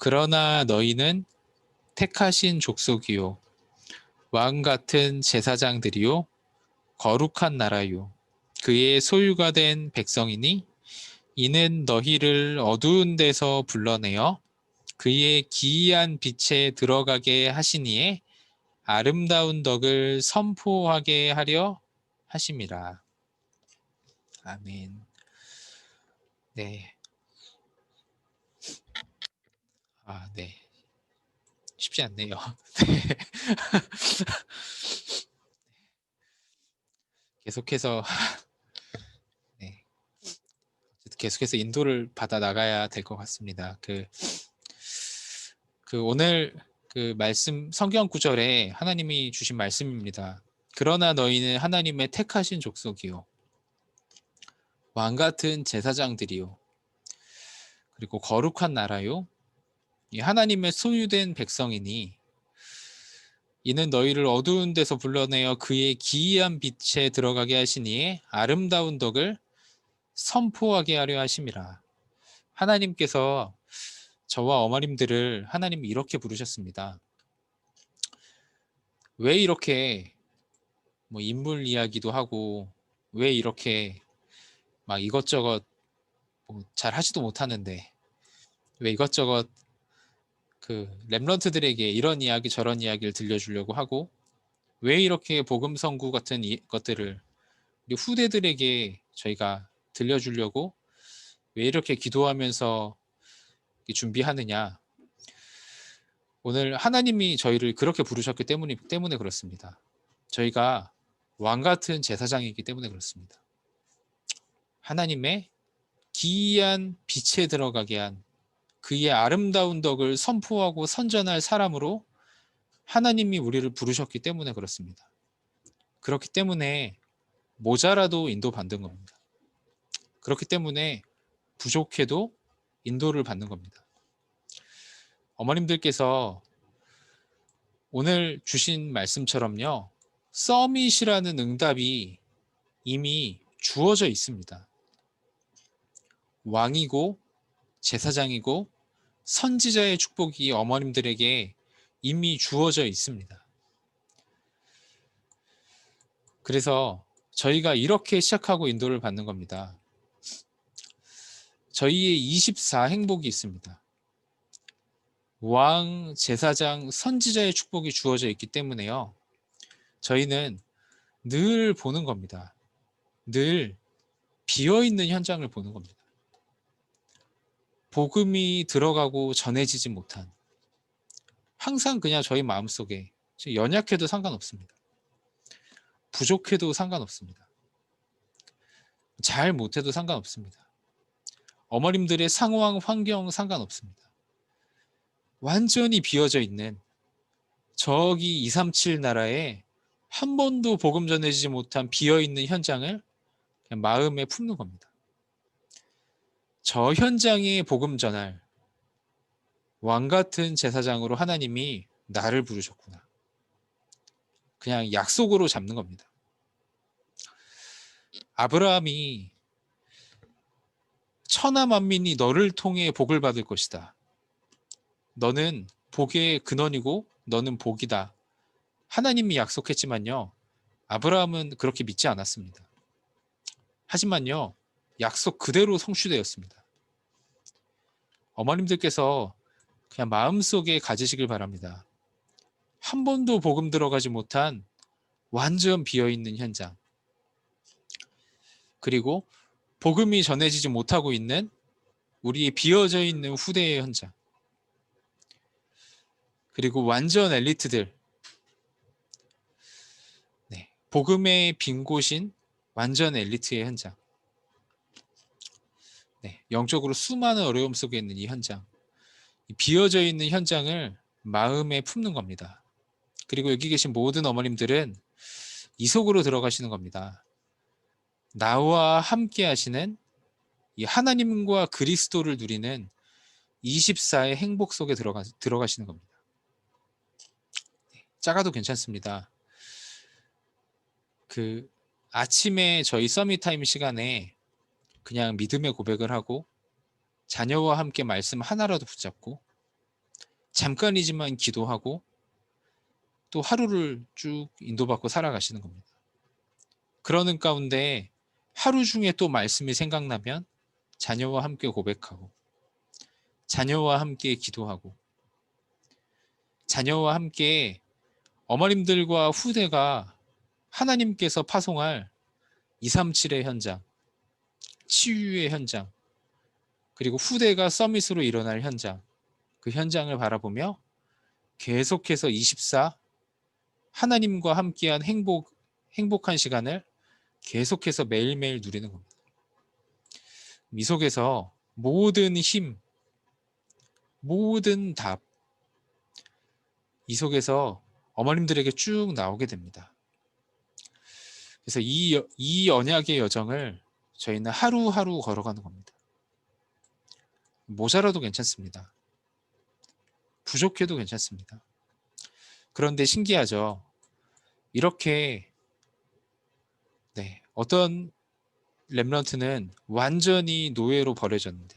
그러나 너희는 택하신 족속이요 왕 같은 제사장들이요 거룩한 나라요 그의 소유가 된 백성이니 이는 너희를 어두운 데서 불러내어 그의 기이한 빛에 들어가게 하시니에 아름다운 덕을 선포하게 하려 하심이라. 아멘. 네. 네. 쉽지 않네요. 네. 계속해서 네. 계속해서 인도를 받아 나가야 될 것 같습니다. 오늘 그 말씀 성경 구절에 하나님이 주신 말씀입니다. 그러나 너희는 하나님의 택하신 족속이요 왕 같은 제사장들이요 그리고 거룩한 나라요 이 하나님의 소유된 백성이니 이는 너희를 어두운 데서 불러내어 그의 기이한 빛에 들어가게 하시니 아름다운 덕을 선포하게 하려 하심이라. 하나님께서 저와 어머님들을 하나님이 이렇게 부르셨습니다. 왜 이렇게 뭐 인물 이야기도 하고 왜 이렇게 막 이것저것 뭐잘 하지도 못하는데 왜 이것저것 그 렘넌트들에게 이런 이야기 저런 이야기를 들려주려고 하고 왜 이렇게 복음 선구 같은 것들을 우리 후대들에게 저희가 들려주려고 왜 이렇게 기도하면서 준비하느냐. 오늘 하나님이 저희를 그렇게 부르셨기 때문에 그렇습니다. 저희가 왕 같은 제사장이기 때문에 그렇습니다. 하나님의 기이한 빛에 들어가게 한 그의 아름다운 덕을 선포하고 선전할 사람으로 하나님이 우리를 부르셨기 때문에 그렇습니다. 그렇기 때문에 모자라도 인도받는 겁니다. 그렇기 때문에 부족해도 인도를 받는 겁니다. 어머님들께서 오늘 주신 말씀처럼요. 서밋이라는 응답이 이미 주어져 있습니다. 왕이고 제사장이고 선지자의 축복이 어머님들에게 이미 주어져 있습니다. 그래서 저희가 이렇게 시작하고 인도를 받는 겁니다. 저희의 24행복이 있습니다. 왕, 제사장, 선지자의 축복이 주어져 있기 때문에요. 저희는 늘 보는 겁니다. 늘 비어있는 현장을 보는 겁니다. 복음이 들어가고 전해지지 못한 항상 그냥 저희 마음속에 연약해도 상관없습니다. 부족해도 상관없습니다. 잘 못해도 상관없습니다. 어머님들의 상황, 환경 상관없습니다. 완전히 비어져 있는 저기 237 나라에 한 번도 복음 전해지지 못한 비어있는 현장을 그냥 마음에 품는 겁니다. 저 현장에 복음 전할 왕 같은 제사장으로 하나님이 나를 부르셨구나. 그냥 약속으로 잡는 겁니다. 아브라함이 천하 만민이 너를 통해 복을 받을 것이다. 너는 복의 근원이고 너는 복이다. 하나님이 약속했지만요. 아브라함은 그렇게 믿지 않았습니다. 하지만요. 약속 그대로 성취되었습니다. 어머님들께서 그냥 마음속에 가지시길 바랍니다. 한 번도 복음 들어가지 못한 완전 비어있는 현장. 그리고 복음이 전해지지 못하고 있는 우리의 비어져 있는 후대의 현장. 그리고 완전 엘리트들. 네, 복음의 빈 곳인 완전 엘리트의 현장. 네, 영적으로 수많은 어려움 속에 있는 이 현장. 이 비어져 있는 현장을 마음에 품는 겁니다. 그리고 여기 계신 모든 어머님들은 이 속으로 들어가시는 겁니다. 나와 함께 하시는 이 하나님과 그리스도를 누리는 24의 행복 속에 들어가시는 겁니다. 작아도 괜찮습니다. 아침에 저희 서밋타임 시간에 그냥 믿음의 고백을 하고 자녀와 함께 말씀 하나라도 붙잡고 잠깐이지만 기도하고 또 하루를 쭉 인도받고 살아가시는 겁니다. 그러는 가운데 하루 중에 또 말씀이 생각나면 자녀와 함께 고백하고 자녀와 함께 기도하고 자녀와 함께 어머님들과 후대가 하나님께서 파송할 237의 현장, 치유의 현장, 그리고 후대가 서밋으로 일어날 현장, 그 현장을 바라보며 계속해서 24 하나님과 함께한 행복한 시간을 계속해서 매일매일 누리는 겁니다. 이 속에서 모든 힘, 모든 답, 이 속에서 어머님들에게 쭉 나오게 됩니다. 그래서 이 언약의 여정을 저희는 하루하루 걸어가는 겁니다. 모자라도 괜찮습니다. 부족해도 괜찮습니다. 그런데 신기하죠. 이렇게 어떤 렘넌트는 완전히 노예로 버려졌는데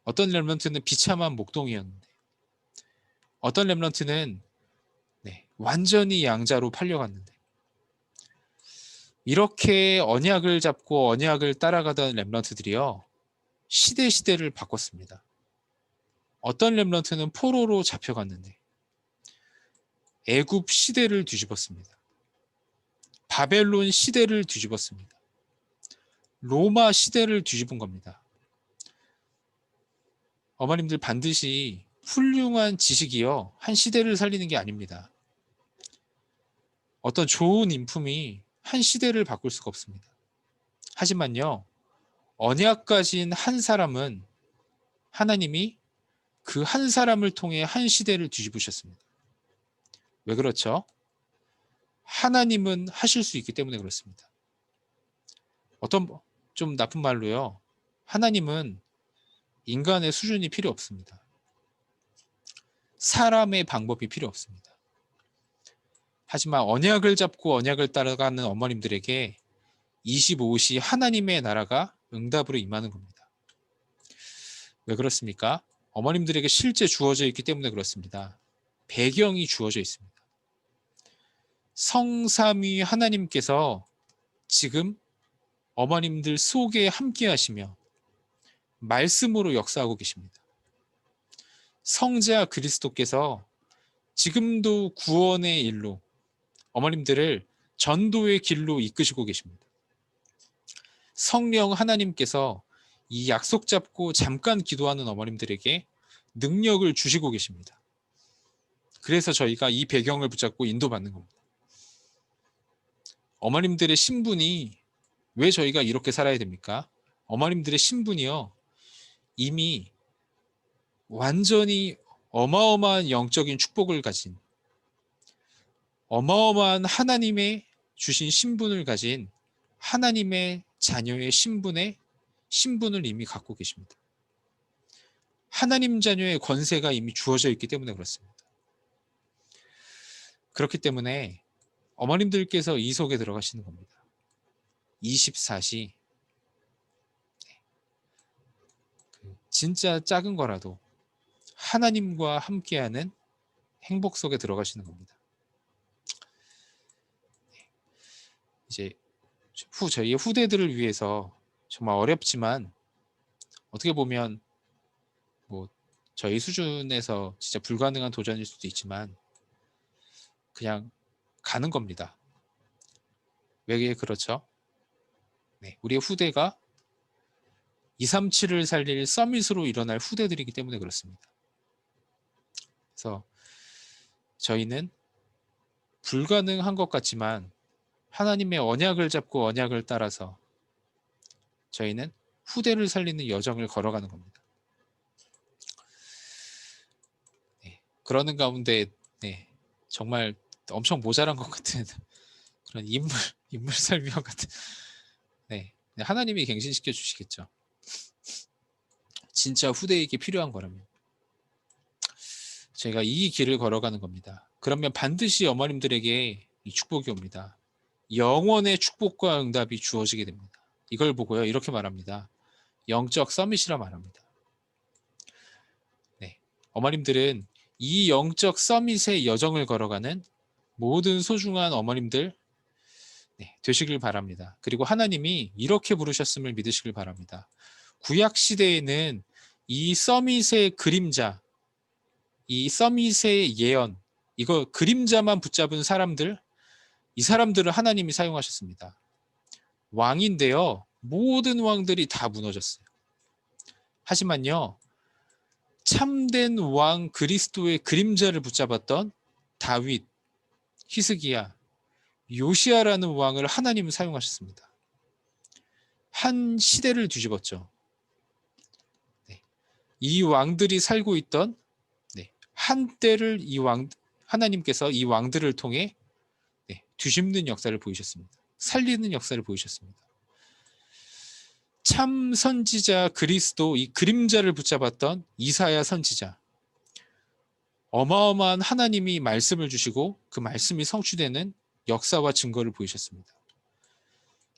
어떤 렘넌트는 비참한 목동이었는데 어떤 렘넌트는 완전히 양자로 팔려갔는데 이렇게 언약을 잡고 언약을 따라가던 렘넌트들이요 시대를 바꿨습니다. 어떤 렘넌트는 포로로 잡혀갔는데 애굽 시대를 뒤집었습니다. 바벨론 시대를 뒤집었습니다. 로마 시대를 뒤집은 겁니다. 어머님들 반드시 훌륭한 지식이요 한 시대를 살리는 게 아닙니다. 어떤 좋은 인품이 한 시대를 바꿀 수가 없습니다. 하지만요 언약 가진 한 사람은 하나님이 그 한 사람을 통해 한 시대를 뒤집으셨습니다. 왜 그렇죠? 하나님은 하실 수 있기 때문에 그렇습니다. 어떤 좀 나쁜 말로요 하나님은 인간의 수준이 필요 없습니다. 사람의 방법이 필요 없습니다. 하지만 언약을 잡고 언약을 따라가는 어머님들에게 25시 하나님의 나라가 응답으로 임하는 겁니다. 왜 그렇습니까? 어머님들에게 실제 주어져 있기 때문에 그렇습니다. 배경이 주어져 있습니다. 성삼위 하나님께서 지금 어머님들 속에 함께 하시며 말씀으로 역사하고 계십니다. 성자 그리스도께서 지금도 구원의 일로 어머님들을 전도의 길로 이끄시고 계십니다. 성령 하나님께서 이 약속 잡고 잠깐 기도하는 어머님들에게 능력을 주시고 계십니다. 그래서 저희가 이 배경을 붙잡고 인도받는 겁니다. 어머님들의 신분이 왜 저희가 이렇게 살아야 됩니까? 어머님들의 신분이요 이미 완전히 어마어마한 영적인 축복을 가진 어마어마한 하나님의 주신 신분을 가진 하나님의 자녀의 신분을 이미 갖고 계십니다. 하나님 자녀의 권세가 이미 주어져 있기 때문에 그렇습니다. 그렇기 때문에 어머님들께서 이 속에 들어가시는 겁니다. 24시 진짜 작은 거라도 하나님과 함께하는 행복 속에 들어가시는 겁니다. 이제 저희의 후대들을 위해서 정말 어렵지만 어떻게 보면 뭐 저희 수준에서 진짜 불가능한 도전일 수도 있지만 그냥 가는 겁니다. 왜 그렇죠? 우리의 후대가 237을 살릴 서밋으로 일어날 후대들이기 때문에 그렇습니다. 그래서 저희는 불가능한 것 같지만 하나님의 언약을 잡고 언약을 따라서 저희는 후대를 살리는 여정을 걸어가는 겁니다. 그러는 가운데 정말 엄청 모자란 것 같은 그런 인물 설명 같은 하나님이 갱신시켜 주시겠죠. 진짜 후대에게 필요한 거라면 저희가 이 길을 걸어가는 겁니다. 그러면 반드시 어머님들에게 이 축복이 옵니다. 영원의 축복과 응답이 주어지게 됩니다. 이걸 보고요 이렇게 말합니다. 영적 서밋이라 말합니다. 어머님들은 이 영적 서밋의 여정을 걸어가는 모든 소중한 어머님들 되시길 바랍니다. 그리고 하나님이 이렇게 부르셨음을 믿으시길 바랍니다. 구약 시대에는 이 서밋의 그림자, 이 서밋의 예언, 이거 그림자만 붙잡은 사람들, 이 사람들을 하나님이 사용하셨습니다. 왕인데요, 모든 왕들이 다 무너졌어요. 하지만요, 참된 왕 그리스도의 그림자를 붙잡았던 다윗, 히스기야, 요시아라는 왕을 하나님은 사용하셨습니다. 한 시대를 뒤집었죠. 이 왕들이 살고 있던 한때를 하나님께서 이 왕들을 통해 뒤집는 역사를 보이셨습니다. 살리는 역사를 보이셨습니다. 참 선지자 그리스도, 이 그림자를 붙잡았던 이사야 선지자, 어마어마한 하나님이 말씀을 주시고 그 말씀이 성취되는 역사와 증거를 보이셨습니다.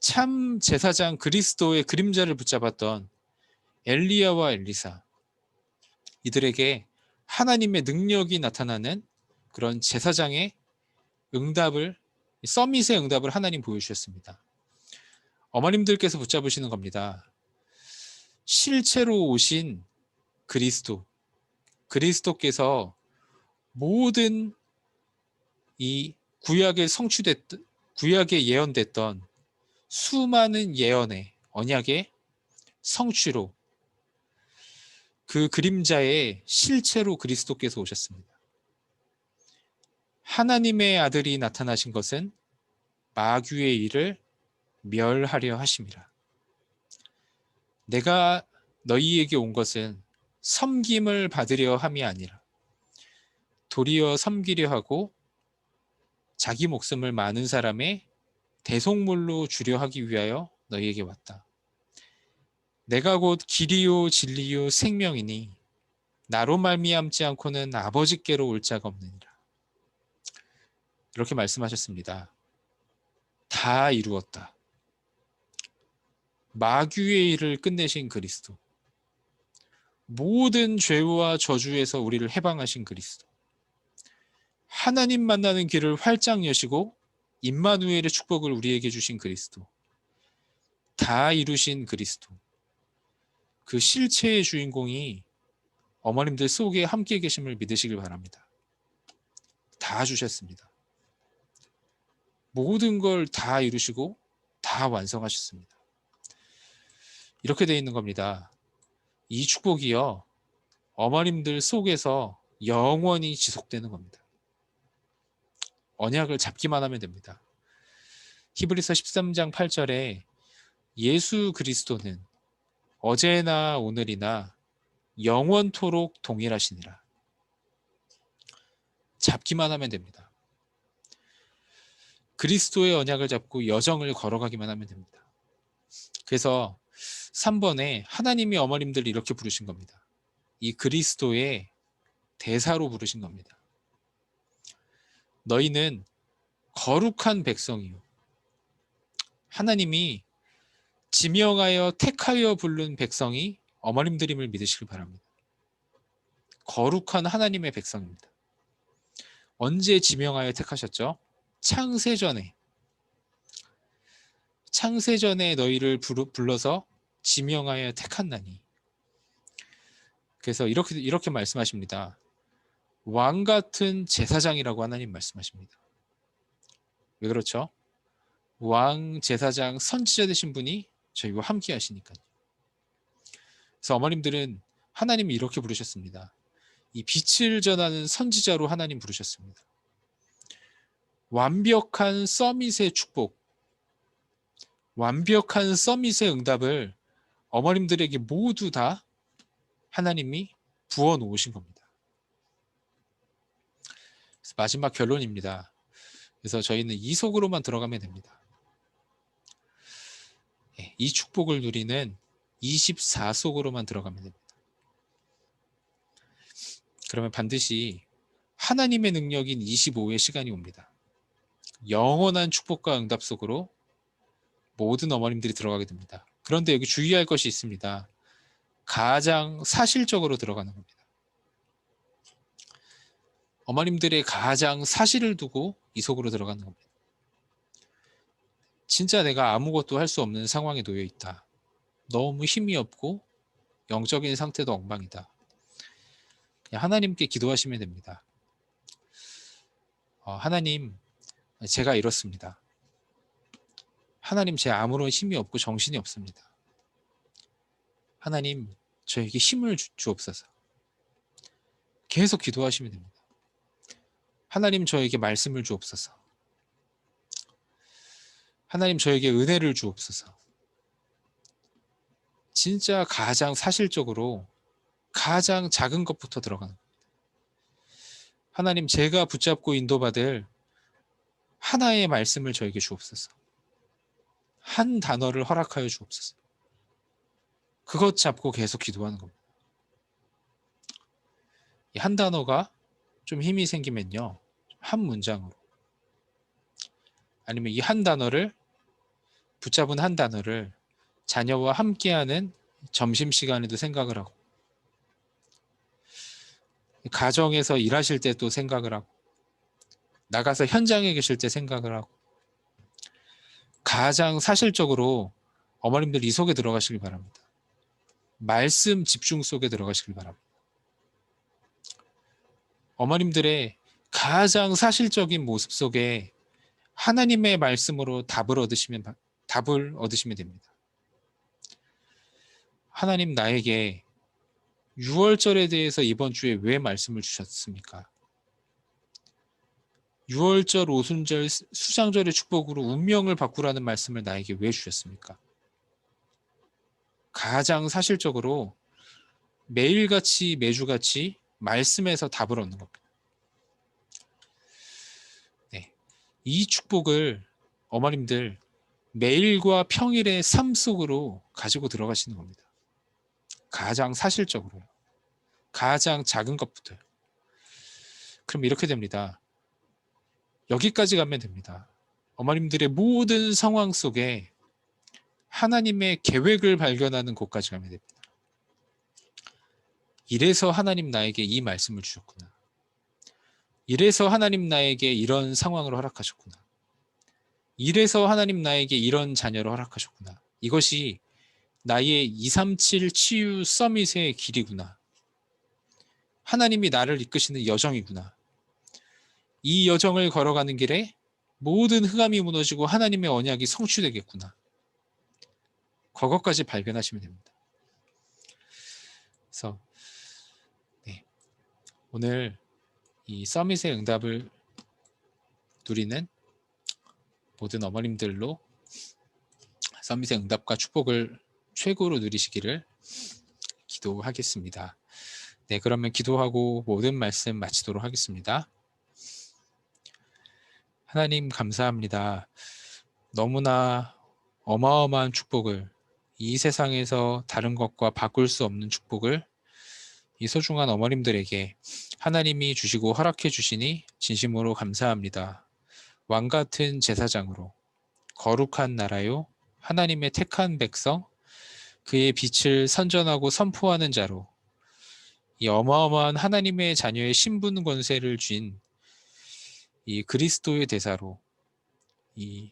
참 제사장 그리스도의 그림자를 붙잡았던 엘리야와 엘리사, 이들에게 하나님의 능력이 나타나는 그런 제사장의 응답을, 서밋의 응답을 하나님 보여주셨습니다. 어머님들께서 붙잡으시는 겁니다. 실체로 오신 그리스도께서 모든 이 구약에 예언됐던 수많은 예언의 언약의 성취로, 그 그림자의 실체로 그리스도께서 오셨습니다. 하나님의 아들이 나타나신 것은 마귀의 일을 멸하려 하심이라. 내가 너희에게 온 것은 섬김을 받으려 함이 아니라 도리어 섬기려 하고 자기 목숨을 많은 사람의 대속물로 주려 하기 위하여 너희에게 왔다. 내가 곧 길이요 진리요 생명이니 나로 말미암지 않고는 아버지께로 올 자가 없느니라. 이렇게 말씀하셨습니다. 다 이루었다. 마귀의 일을 끝내신 그리스도, 모든 죄와 저주에서 우리를 해방하신 그리스도, 하나님 만나는 길을 활짝 여시고 임마누엘의 축복을 우리에게 주신 그리스도, 다 이루신 그리스도, 그 실체의 주인공이 어머님들 속에 함께 계심을 믿으시길 바랍니다. 다 주셨습니다. 모든 걸 다 이루시고 다 완성하셨습니다. 이렇게 되어 있는 겁니다. 이 축복이요, 어머님들 속에서 영원히 지속되는 겁니다. 언약을 잡기만 하면 됩니다. 히브리서 13장 8절에 예수 그리스도는 어제나 오늘이나 영원토록 동일하시니라. 잡기만 하면 됩니다. 그리스도의 언약을 잡고 여정을 걸어가기만 하면 됩니다. 그래서 3번에 하나님이 어머님들 이렇게 부르신 겁니다. 이 그리스도의 대사로 부르신 겁니다. 너희는 거룩한 백성이요. 하나님이 지명하여 택하여 부른 백성이 어머님들임을 믿으시길 바랍니다. 거룩한 하나님의 백성입니다. 언제 지명하여 택하셨죠? 창세전에 너희를 불러서 지명하여 택한다니. 그래서 이렇게 말씀하십니다. 왕 같은 제사장이라고 하나님 말씀하십니다. 왜 그렇죠? 왕, 제사장, 선지자 되신 분이 저희와 함께 하시니까요. 그래서 어머님들은 하나님이 이렇게 부르셨습니다. 이 빛을 전하는 선지자로 하나님 부르셨습니다. 완벽한 서밋의 축복, 완벽한 서밋의 응답을 어머님들에게 모두 다 하나님이 부어 놓으신 겁니다. 그래서 마지막 결론입니다. 그래서 저희는 이 속으로만 들어가면 됩니다. 이 축복을 누리는 24속으로만 들어가면 됩니다. 그러면 반드시 하나님의 능력인 25의 시간이 옵니다. 영원한 축복과 응답 속으로 모든 어머님들이 들어가게 됩니다. 그런데 여기 주의할 것이 있습니다. 가장 사실적으로 들어가는 겁니다. 어머님들의 가장 사실을 두고 이 속으로 들어가는 겁니다. 진짜 내가 아무것도 할 수 없는 상황에 놓여 있다. 너무 힘이 없고 영적인 상태도 엉망이다. 그냥 하나님께 기도하시면 됩니다. 하나님, 제가 이렇습니다. 하나님, 제 아무런 힘이 없고 정신이 없습니다. 하나님, 저에게 힘을 주옵소서. 계속 기도하시면 됩니다. 하나님, 저에게 말씀을 주옵소서. 하나님, 저에게 은혜를 주옵소서. 진짜 가장 사실적으로 가장 작은 것부터 들어가는 겁니다. 하나님, 제가 붙잡고 인도받을 하나의 말씀을 저에게 주옵소서. 한 단어를 허락하여 주옵소서. 그것 잡고 계속 기도하는 겁니다. 이 한 단어가 좀 힘이 생기면요, 한 문장으로, 아니면 이 한 단어를, 붙잡은 한 단어를 자녀와 함께하는 점심시간에도 생각을 하고, 가정에서 일하실 때 또 생각을 하고, 나가서 현장에 계실 때 생각을 하고, 가장 사실적으로 어머님들 이 속에 들어가시길 바랍니다. 말씀 집중 속에 들어가시길 바랍니다. 어머님들의 가장 사실적인 모습 속에 하나님의 말씀으로 답을 얻으시면 됩니다. 하나님, 나에게 6월절에 대해서 이번 주에 왜 말씀을 주셨습니까? 6월절, 오순절, 수장절의 축복으로 운명을 바꾸라는 말씀을 나에게 왜 주셨습니까? 가장 사실적으로 매일같이 매주같이 말씀에서 답을 얻는 겁니다. 네. 이 축복을 어머님들 매일과 평일의 삶 속으로 가지고 들어가시는 겁니다. 가장 사실적으로요. 가장 작은 것부터요. 그럼 이렇게 됩니다. 여기까지 가면 됩니다. 어머님들의 모든 상황 속에 하나님의 계획을 발견하는 곳까지 가면 됩니다. 이래서 하나님 나에게 이 말씀을 주셨구나. 이래서 하나님 나에게 이런 상황을 허락하셨구나. 이래서 하나님 나에게 이런 자녀를 허락하셨구나. 이것이 나의 237 치유 서밋의 길이구나. 하나님이 나를 이끄시는 여정이구나. 이 여정을 걸어가는 길에 모든 흑암이 무너지고 하나님의 언약이 성취되겠구나. 그것까지 발견하시면 됩니다. 그래서 오늘 이 서밋의 응답을 누리는 모든 어머님들로 서밋의 응답과 축복을 최고로 누리시기를 기도하겠습니다. 네, 그러면 기도하고 모든 말씀 마치도록 하겠습니다. 하나님, 감사합니다. 너무나 어마어마한 축복을, 이 세상에서 다른 것과 바꿀 수 없는 축복을 이 소중한 어머님들에게 하나님이 주시고 허락해 주시니 진심으로 감사합니다. 왕같은 제사장으로, 거룩한 나라요, 하나님의 택한 백성, 그의 빛을 선전하고 선포하는 자로, 이 어마어마한 하나님의 자녀의 신분 권세를 쥔 이 그리스도의 대사로, 이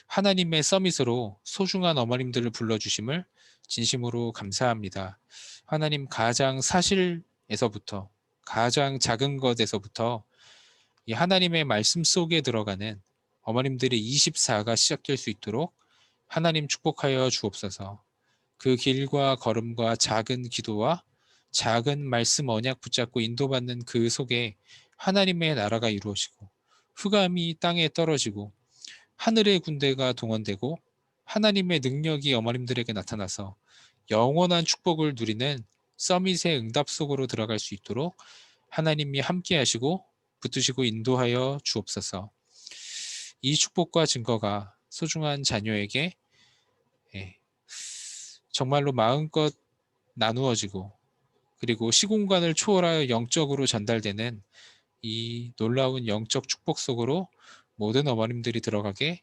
하나님의 서밋으로 소중한 어머님들을 불러주심을 진심으로 감사합니다. 하나님, 가장 사실에서부터, 가장 작은 것에서부터 이 하나님의 말씀 속에 들어가는 어머님들의 24가 시작될 수 있도록 하나님 축복하여 주옵소서. 그 길과 걸음과 작은 기도와 작은 말씀 언약 붙잡고 인도받는 그 속에 하나님의 나라가 이루어지고, 흑암이 땅에 떨어지고, 하늘의 군대가 동원되고, 하나님의 능력이 어머님들에게 나타나서 영원한 축복을 누리는 서밋의 응답 속으로 들어갈 수 있도록 하나님이 함께 하시고 붙드시고 인도하여 주옵소서. 이 축복과 증거가 소중한 자녀에게 정말로 마음껏 나누어지고, 그리고 시공간을 초월하여 영적으로 전달되는 이 놀라운 영적 축복 속으로 모든 어머님들이 들어가게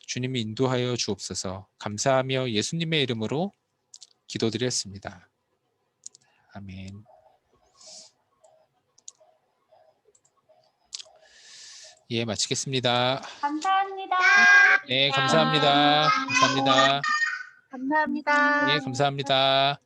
주님이 인도하여 주옵소서. 감사하며 예수님의 이름으로 기도드렸습니다. 아멘. 예, 마치겠습니다. 감사합니다. 네, 감사합니다. 감사합니다. 감사합니다. 예, 감사합니다.